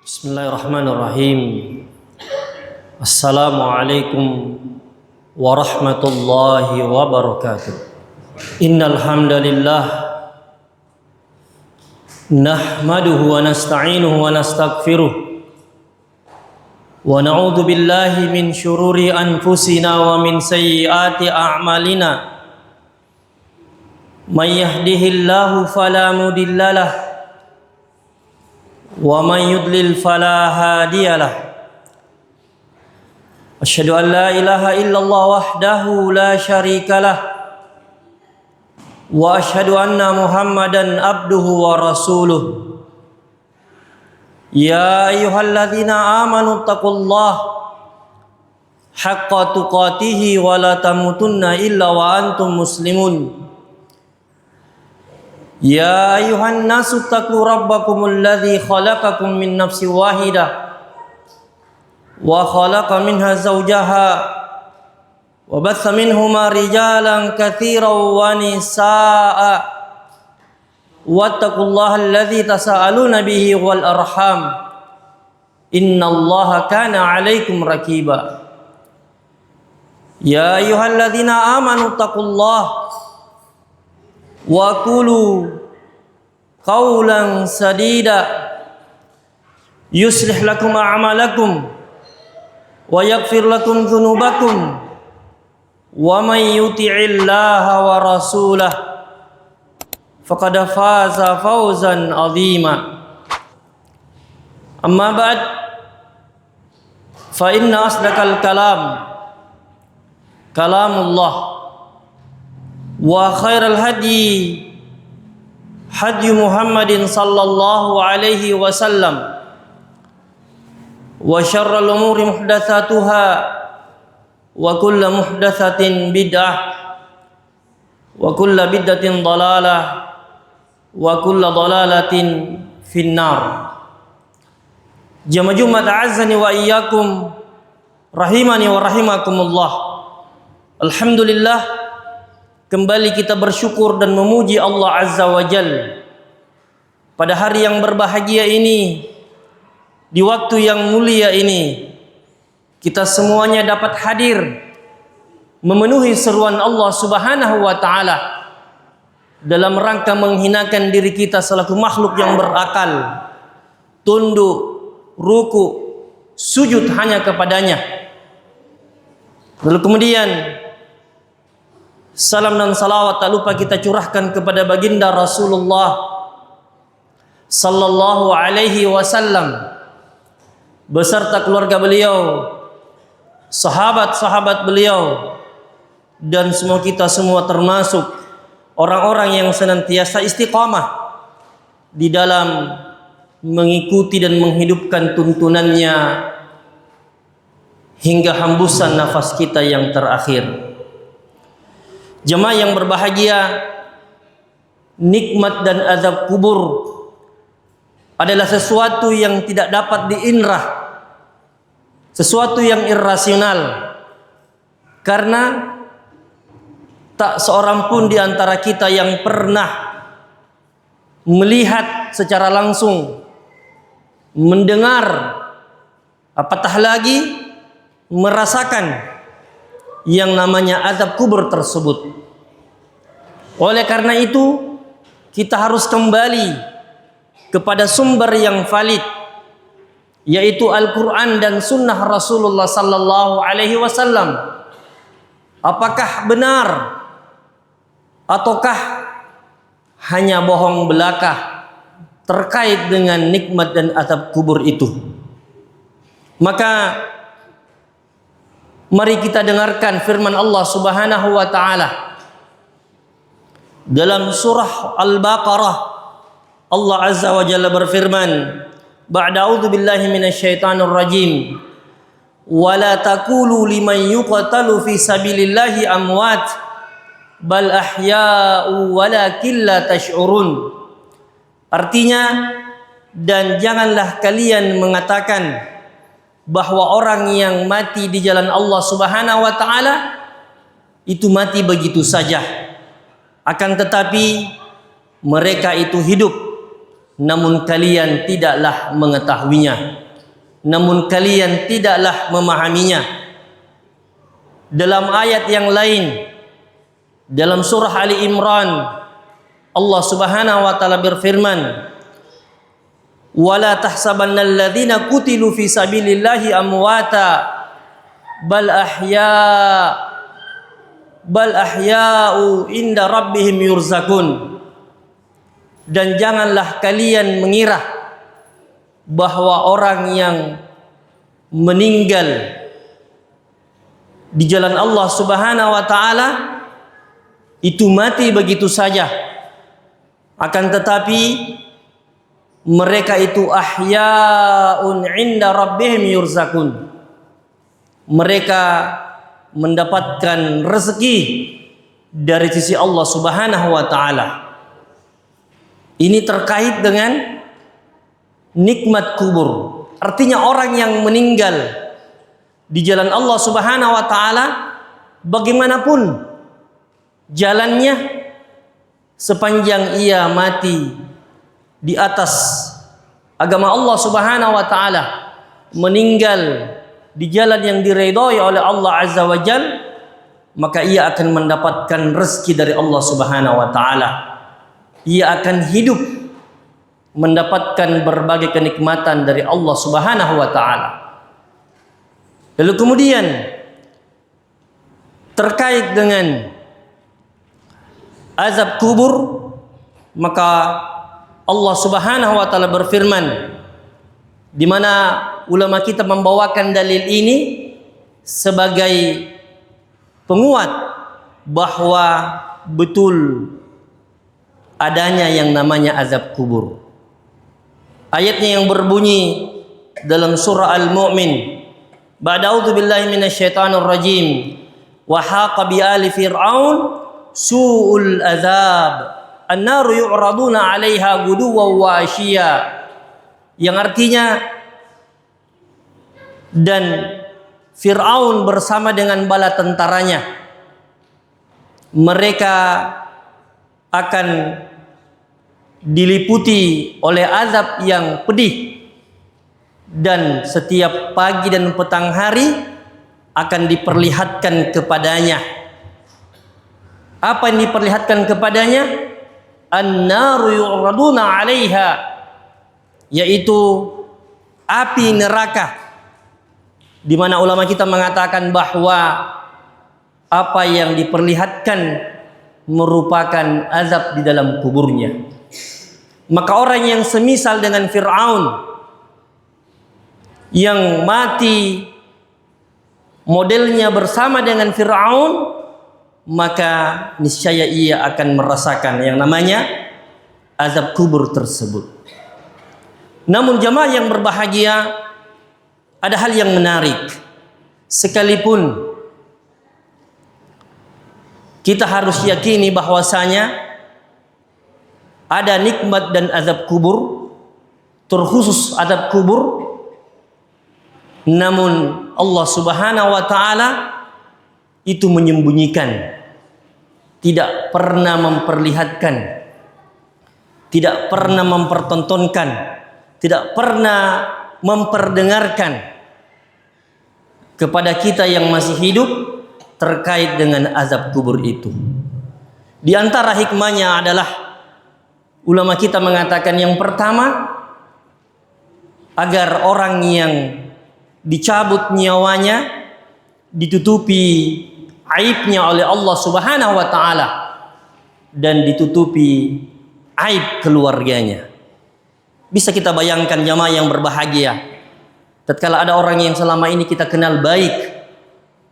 Bismillahirrahmanirrahim. Assalamualaikum warahmatullahi wabarakatuh. Innal hamdalillah nahmaduhu wa nasta'inuhu wa nastaghfiruh wa na'udzu billahi min syururi anfusina wa min sayyiati a'malina. May yahdihillahu fala mudhillalah wa man yudlil fala hadiyalah. Asyhadu an la ilaha illallah wahdahu la syarikalah wa asyhadu anna Muhammadan abduhu wa rasuluh. Ya ayyuhalladzina amanu taqullaha haqqa tuqatih wa la tamutunna illa wa antum muslimun. Ya ayuhan nasu taqu rabbakumul ladzi khalaqakum min nafsin wahidah wa khalaqa minha zawjaha wa batha minhuma rijalan katsiran wa nisaa'a wattaqullaha alladzi tasaaluna bihi wal arham innallaha kana 'alaikum raqiba. Ya ayyuhalladzina amanu taqullaha wa qulu qawlan sadida yuslih lakum a'malakum wa yaghfir lakum dhunubakum wa may yuti'illaha wa rasulahu faqad faza fawzan 'azima. Amma ba'd, fa inna asdaqal kalam kalamullah wa khairal hadi hadi Muhammadin sallallahu alaihi wasallam wa syarrul umuri muhdatsatuha wa kullu muhdatsatin bid'ah wa kullu bid'atin dhalalah wa kullu dhalalatin finnar. Jamaah Jumat a'azzani wa iyyakum rahimani wa rahimakumullah. Alhamdulillah, kembali kita bersyukur dan memuji Allah Azza wa Jal pada hari yang berbahagia ini, di waktu yang mulia ini, kita semuanya dapat hadir memenuhi seruan Allah Subhanahu wa Ta'ala dalam rangka menghinakan diri kita selaku makhluk yang berakal, tunduk, ruku, sujud hanya kepadanya. Lalu kemudian salam dan salawat tak lupa kita curahkan kepada baginda Rasulullah sallallahu alaihi wasallam beserta keluarga beliau, sahabat-sahabat beliau, dan semua kita semua termasuk orang-orang yang senantiasa istiqamah di dalam mengikuti dan menghidupkan tuntunannya hingga hembusan nafas kita yang terakhir. Jemaah yang berbahagia, nikmat dan azab kubur adalah sesuatu yang tidak dapat diinrah, sesuatu yang irrasional, karena tak seorang pun di antara kita yang pernah melihat secara langsung, mendengar, apatah lagi merasakan yang namanya azab kubur tersebut. Oleh karena itu, kita harus kembali kepada sumber yang valid, yaitu Al-Quran dan Sunnah Rasulullah sallallahu alaihi wasallam. Apakah benar ataukah hanya bohong belaka terkait dengan nikmat dan azab kubur itu? Maka mari kita dengarkan firman Allah Subhanahu wa Ta'ala dalam surah Al-Baqarah. Allah Azza wa Jalla berfirman, ba'da a'udzu billahi minasyaitonir rajim, wa la taqulu liman yuqtalu fi sabilillahi amwat bal ahya'u walakin la tash'urun. Artinya, dan janganlah kalian mengatakan bahwa orang yang mati di jalan Allah Subhanahu wa Ta'ala itu mati begitu saja, akan tetapi mereka itu hidup namun kalian tidaklah mengetahuinya, namun kalian tidaklah memahaminya. Dalam ayat yang lain, dalam surah Ali Imran, Allah Subhanahu wa taala berfirman, "Wala tahsabanna alladhina qutilu fi sabilillahi amwata bal ahya'u inda rabbihim yurzakun." Dan janganlah kalian mengira bahwa orang yang meninggal di jalan Allah Subhanahu wa taala itu mati begitu saja, akan tetapi mereka itu ahya'un 'inda rabbihim yurzakun. Mereka mendapatkan rezeki dari sisi Allah Subhanahu wa taala. Ini terkait dengan nikmat kubur. Artinya orang yang meninggal di jalan Allah Subhanahu wa taala, bagaimanapun jalannya, sepanjang ia mati di atas agama Allah Subhanahu wa taala, meninggal di jalan yang diridhai oleh Allah Azza wa Jal, maka ia akan mendapatkan rezeki dari Allah Subhanahu wa taala. Ia akan hidup mendapatkan berbagai kenikmatan dari Allah Subhanahu wa taala. Lalu kemudian terkait dengan azab kubur, maka Allah Subhanahu wa taala berfirman, di mana ulama kita membawakan dalil ini sebagai penguat bahwa betul adanya yang namanya azab kubur. Ayatnya yang berbunyi dalam surah Al-Mu'min, Ba'da'udzu billahi minasyaitonir rajim, wa haqa bi ali fir'aun su'ul azab an-naru yu'raduna 'alaiha guduwan wa 'ashiyya, yang artinya, dan Fir'aun bersama dengan bala tentaranya, mereka akan diliputi oleh azab yang pedih, dan setiap pagi dan petang hari akan diperlihatkan kepadanya. Apa yang diperlihatkan kepadanya? An-naru yu'raduna 'alaiha, yaitu api neraka, di mana ulama kita mengatakan bahwa apa yang diperlihatkan merupakan azab di dalam kuburnya. Maka orang yang semisal dengan Fir'aun, yang mati modelnya bersama dengan Fir'aun, maka niscaya ia akan merasakan yang namanya azab kubur tersebut. Namun jamaah yang berbahagia, ada hal yang menarik. Sekalipun kita harus yakini bahwasanya ada nikmat dan azab kubur, terkhusus azab kubur, namun Allah Subhanahu wa taala itu menyembunyikan, tidak pernah memperlihatkan, tidak pernah mempertontonkan, tidak pernah memperdengarkan kepada kita yang masih hidup terkait dengan azab kubur itu. Di antara hikmahnya adalah ulama kita mengatakan, yang pertama, agar orang yang dicabut nyawanya ditutupi aibnya oleh Allah Subhanahu wa taala dan ditutupi aib keluarganya. Bisa kita bayangkan jamaah yang berbahagia, tatkala ada orang yang selama ini kita kenal baik,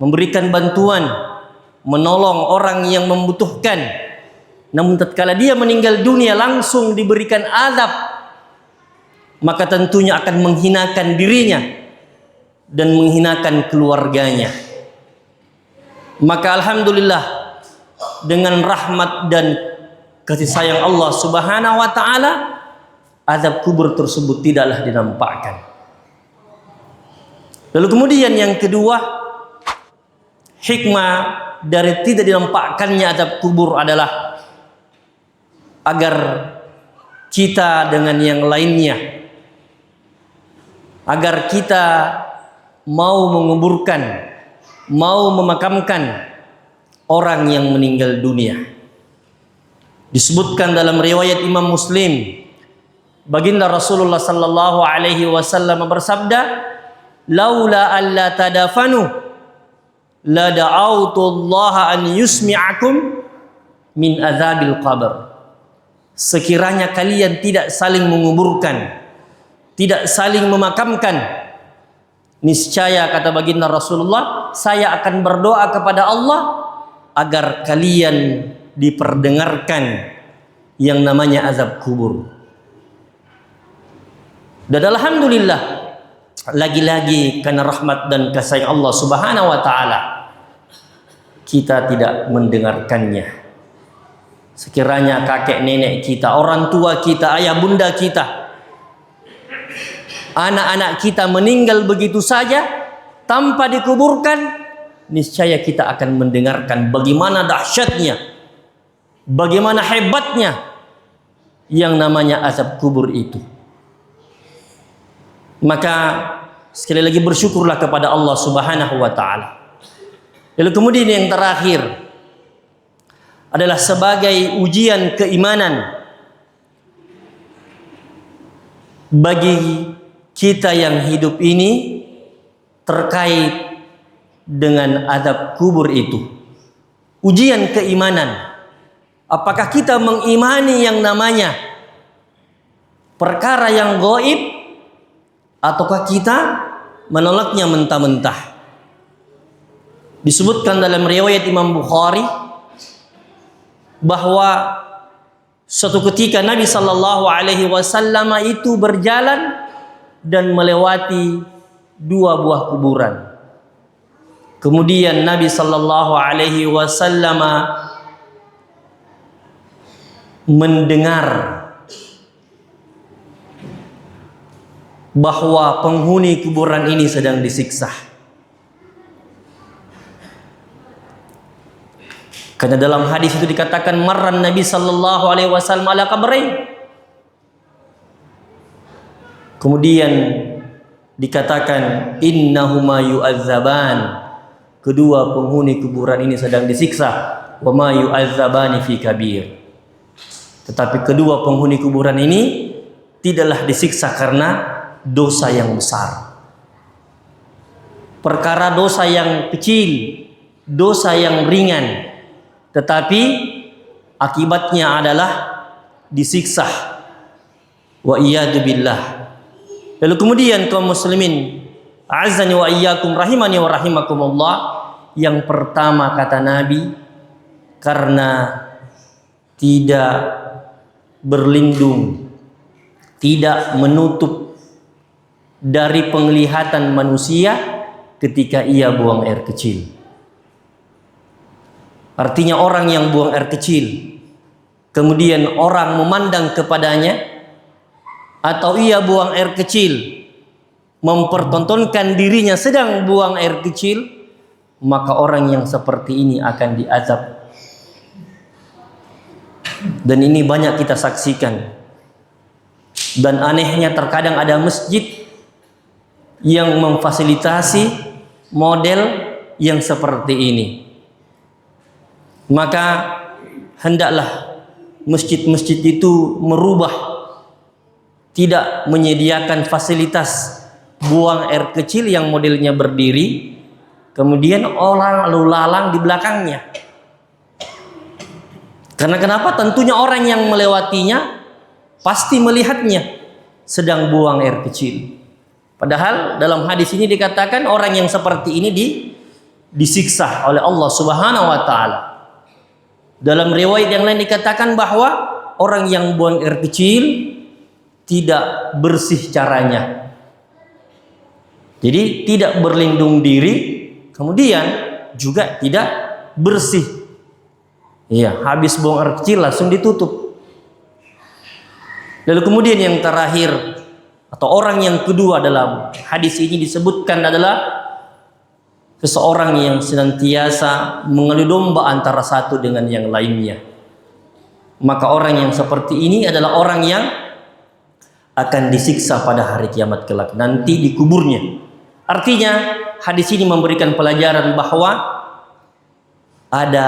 memberikan bantuan, menolong orang yang membutuhkan, namun tatkala dia meninggal dunia langsung diberikan azab, maka tentunya akan menghinakan dirinya dan menghinakan keluarganya. Maka alhamdulillah, dengan rahmat dan kasih sayang Allah Subhanahu wa taala, azab kubur tersebut tidaklah dinampakkan. Lalu kemudian yang kedua, hikmah dari tidak dinampakkannya azab kubur adalah agar kita dengan yang lainnya, agar kita mau menguburkan, mau memakamkan orang yang meninggal dunia. Disebutkan dalam riwayat Imam Muslim, baginda Rasulullah sallallahu alaihi wasallam bersabda, "Laula alla tadafanu la da'autu Allah an yusmi'akum min azabil qabr." Sekiranya kalian tidak saling menguburkan, tidak saling memakamkan, niscaya kata baginda Rasulullah, saya akan berdoa kepada Allah agar kalian diperdengarkan yang namanya azab kubur. Dan alhamdulillah, lagi-lagi karena rahmat dan kasih Allah Subhanahu wa taala, kita tidak mendengarkannya. Sekiranya kakek nenek kita, orang tua kita, ayah bunda kita, anak-anak kita meninggal begitu saja tanpa dikuburkan, niscaya kita akan mendengarkan bagaimana dahsyatnya, bagaimana hebatnya yang namanya azab kubur itu. Maka sekali lagi bersyukurlah kepada Allah Subhanahu wa taala. Lalu kemudian yang terakhir adalah sebagai ujian keimanan bagi kita yang hidup ini terkait dengan azab kubur itu. Ujian keimanan. Apakah kita mengimani yang namanya perkara yang gaib, ataukah kita menolaknya mentah-mentah? Disebutkan dalam riwayat Imam Bukhari bahwa suatu ketika Nabi sallallahu alaihi wasallam itu berjalan dan melewati dua buah kuburan. Kemudian Nabi sallallahu alaihi wasallam mendengar bahwa penghuni kuburan ini sedang disiksa. Karena dalam hadis itu dikatakan marran Nabi sallallahu alaihi wasallam ala qabrain. Kemudian dikatakan innahuma yu'adzaban. Kedua penghuni kuburan ini sedang disiksa. Wa ma yu'adzabani fi kabir. Tetapi kedua penghuni kuburan ini tidaklah disiksa karena dosa yang besar. Perkara dosa yang kecil, dosa yang ringan, tetapi akibatnya adalah disiksa. Wa iyadu billah. Lalu kemudian kaum muslimin, a'azzani wa iyyakum rahimani wa rahimakumullah, yang pertama kata Nabi, karena tidak berlindung, tidak menutup dari penglihatan manusia ketika ia buang air kecil. Artinya orang yang buang air kecil, kemudian orang memandang kepadanya, atau ia buang air kecil, mempertontonkan dirinya sedang buang air kecil, maka orang yang seperti ini akan diazab. Dan ini banyak kita saksikan. Dan anehnya terkadang ada masjid yang memfasilitasi model yang seperti ini. Maka hendaklah masjid-masjid itu merubah, tidak menyediakan fasilitas buang air kecil yang modelnya berdiri, kemudian orang lalu lalang di belakangnya. Karena kenapa? Tentunya orang yang melewatinya pasti melihatnya sedang buang air kecil. Padahal dalam hadis ini dikatakan orang yang seperti ini disiksa oleh Allah Subhanahu wa taala. Dalam riwayat yang lain dikatakan bahwa orang yang buang air kecil tidak bersih caranya. Jadi tidak berlindung diri, kemudian juga tidak bersih. Iya, habis buang air kecil langsung ditutup. Lalu kemudian yang terakhir atau orang yang kedua dalam hadis ini disebutkan adalah seseorang yang senantiasa mengadu domba antara satu dengan yang lainnya. maka orang yang seperti ini adalah orang yang akan disiksa pada hari kiamat kelak, nanti di kuburnya. Artinya hadis ini memberikan pelajaran bahwa ada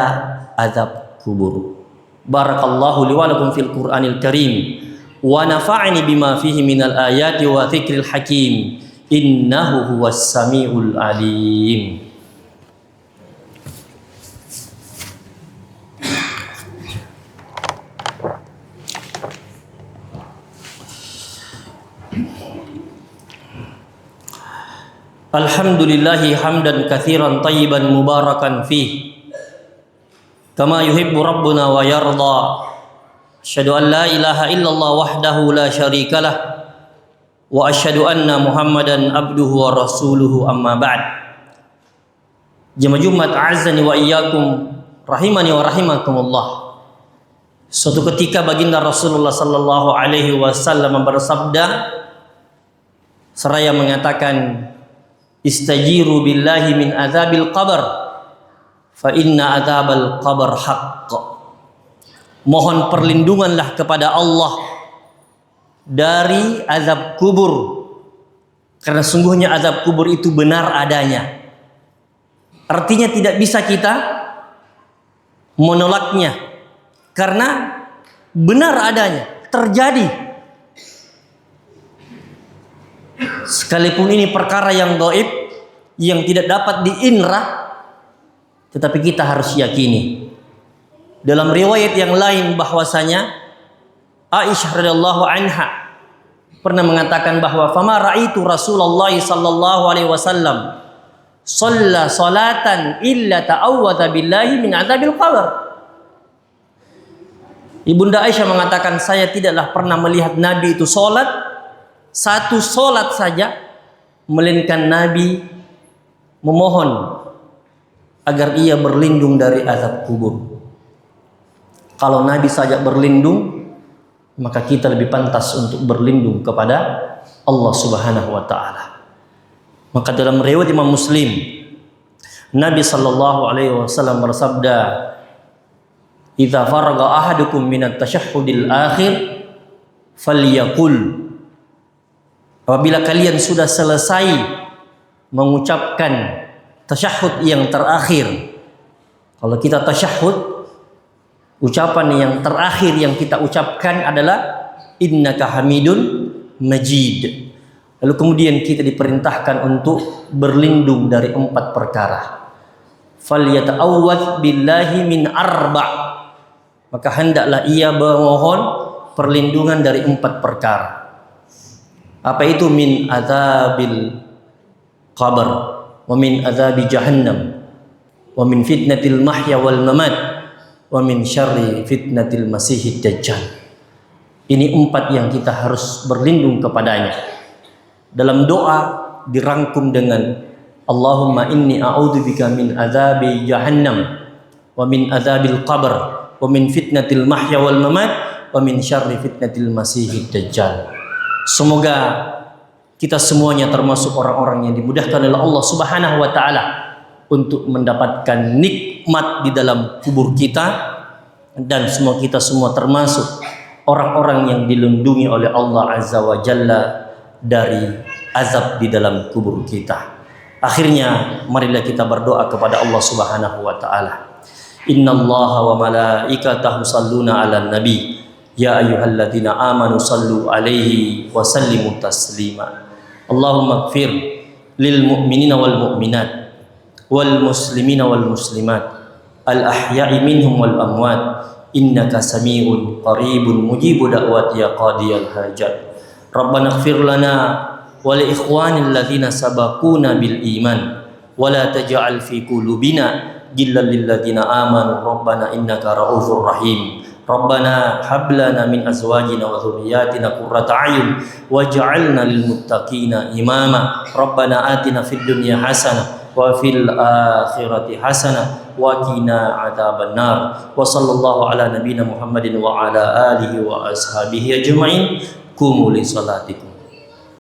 azab kubur. Barakallahu li wa lakum fil Qur'anil Karim wa nafa'ani bima fihi minal ayati wa dzikril hakim. Innahu huwas samiul alim. Alhamdulillahi hamdan katsiran tayyiban mubarakan fih kama yuhibbu rabbuna wa yarda. Asyhadu an la ilaha illallah wahdahu la syarikalah wa asyhadu anna Muhammadan abduhu wa rasuluhu, amma ba'd. Jemaah Jumat azani wa iyyakum rahimani wa rahimakumullah. Suatu ketika baginda Rasulullah sallallahu alaihi wasallam bersabda seraya mengatakan, istajiru billahi min azabil qabr fa inna azabal qabr haqq. Mohon perlindunganlah kepada Allah dari azab kubur, karena sungguhnya azab kubur itu benar adanya. Artinya tidak bisa kita menolaknya, karena benar adanya, terjadi. Sekalipun ini perkara yang gaib, yang tidak dapat diinrah, tetapi kita harus yakini. Dalam riwayat yang lain bahwasanya Aisyah radhiyallahu anha pernah mengatakan bahwa fama ra'aitu Rasulullah sallallahu alaihi wasallam shalla salatan illa ta'awwadza billahi min adzabil qabr. Ibunda Aisyah mengatakan, saya tidaklah pernah melihat Nabi itu salat satu salat saja melainkan Nabi memohon agar ia berlindung dari azab kubur. Kalau Nabi saja berlindung, maka kita lebih pantas untuk berlindung kepada Allah Subhanahu wa taala. Maka dalam riwayat Imam Muslim, Nabi sallallahu alaihi wasallam bersabda, "Idza faraga ahadukum minat tasyahhudil akhir falyaqul." Apabila kalian sudah selesai mengucapkan tasyahud yang terakhir. Kalau kita tasyahud, ucapan yang terakhir yang kita ucapkan adalah innaka hamidun majid. Lalu kemudian kita diperintahkan untuk berlindung dari 4 perkara. Falyata'awwadz billahi min arba'. Maka hendaklah ia memohon perlindungan dari 4 perkara. Apa itu? Min azabil qabr, wa min azabi jahannam, wa min fitnatil mahya wal mamat, wa min syarri fitnatil masihid dajjal. Ini 4 yang kita harus berlindung kepadanya. Dalam doa dirangkum dengan Allahumma inni a'udzubika min azabi jahannam, wa min azabil qabr, wa min fitnatil mahya wal mamat, wa min syarri fitnatil masihid dajjal. Semoga kita semuanya termasuk orang-orang yang dimudahkan oleh Allah Subhanahu wa taala untuk mendapatkan nikmat di dalam kubur kita, dan semua kita semua termasuk orang-orang yang dilindungi oleh Allah Azza wa Jalla dari azab di dalam kubur kita. Akhirnya marilah kita berdoa kepada Allah Subhanahu wa taala. Innallaha wa malaikatahu shalluna 'alan nabi. Ya ayyuhalladzina amanu sallu alaihi wa sallimu taslima. Allahumma ighfir lil mu'minina wal mu'minat wal muslimina wal muslimat al ahya'i minhum wal amwat innaka sami'un qaribun mujibu da'wati ya qadiyal hajat. Rabbana ighfir lana wa li ikhwanil ladzina sabaquna bil iman wa la taj'al fi qulubina ghillan lil ladzina amanu rabbana innaka ra'ufur rahim. Rabbana hab lana min azwajina wa dhurriyyatina qurrata a'yun waj'alna lil muttaqina imama. Rabbana atina fid dunya hasanah wa fil akhirati hasanah wa qina adzabannar. Wa sallallahu ala nabiyyina Muhammadin wa ala alihi wa ashabihi ajma'in. Qumu li salatikum.